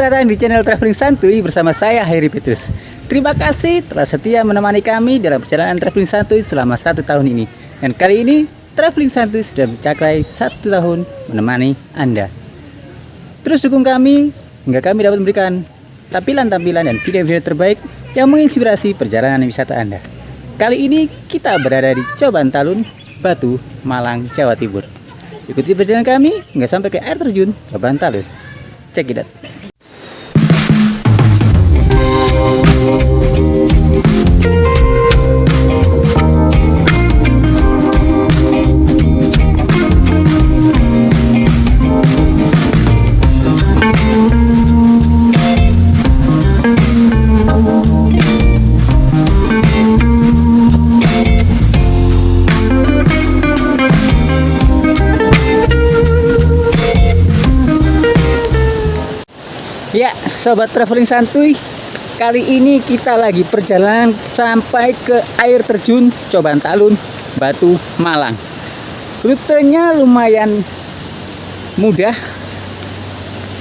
Selamat datang di channel Traveling Santuy bersama saya Hairi Petrus. Terima kasih telah setia menemani kami dalam perjalanan Traveling Santuy selama 1 tahun ini. Dan kali ini Traveling Santuy sudah mencapai 1 tahun menemani Anda. Terus dukung kami hingga kami dapat memberikan tampilan-tampilan dan video-video terbaik yang menginspirasi perjalanan wisata Anda. Kali ini kita berada di Coban Talun, Batu, Malang, Jawa Timur. Ikuti perjalanan kami hingga sampai ke air terjun Coban Talun. Check it out. Ya, sobat traveling santuy, kali ini kita lagi perjalanan sampai ke air terjun Coban Talun, Batu, Malang. Rutenya lumayan mudah.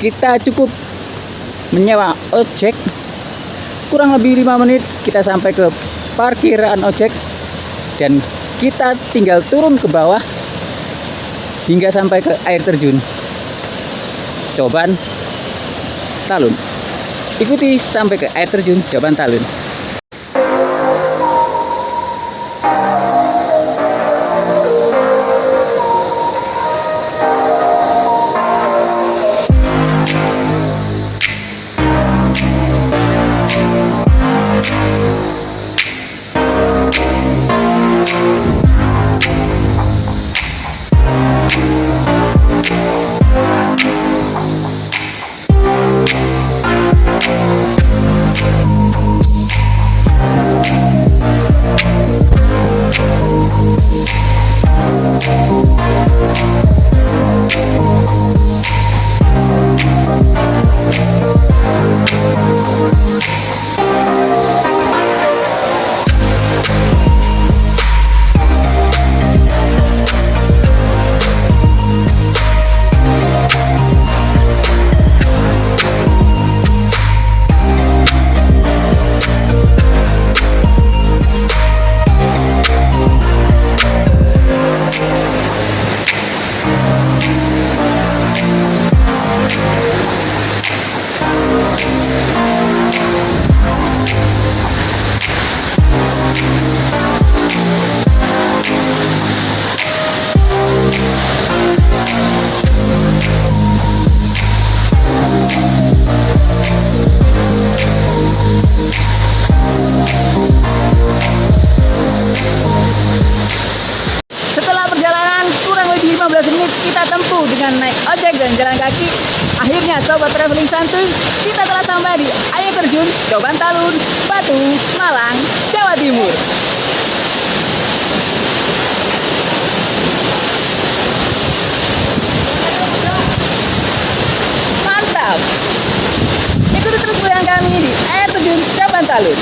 Kita cukup menyewa ojek. Kurang lebih 5 menit kita sampai ke parkiran ojek dan kita tinggal turun ke bawah hingga sampai ke air terjun Coban Talun. Ikuti sampai ke air terjun Coban Talun. Kita tempuh dengan naik ojek dan jalan kaki. Akhirnya sobat traveling santuy, kita telah sampai di air terjun Coban Talun, Batu, Malang, Jawa Timur. Mantap. Ikuti terus perjalanan kami di air terjun Coban Talun.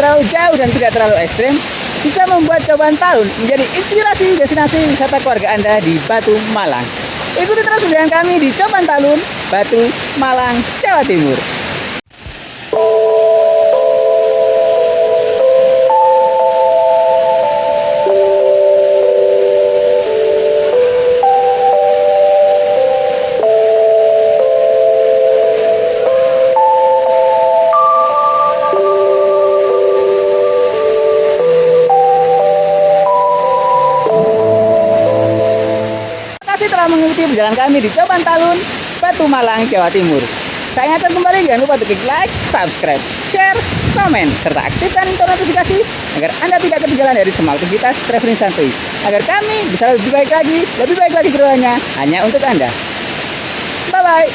terlalu jauh dan tidak terlalu ekstrim, bisa membuat Coban Talun menjadi inspirasi destinasi wisata keluarga Anda di Batu Malang. Ikuti terus dengan kami di Coban Talun, Batu Malang, Jawa Timur. Telah mengikuti perjalanan kami di Coban Talun, Batu Malang, Jawa Timur. Saya ingatkan kembali, jangan lupa untuk klik like, subscribe, share, komen, serta aktifkan notifikasi agar Anda tidak ketinggalan dari semua aktivitas traveling santuy. Agar kami bisa lebih baik lagi kedepannya hanya untuk Anda. Bye-bye.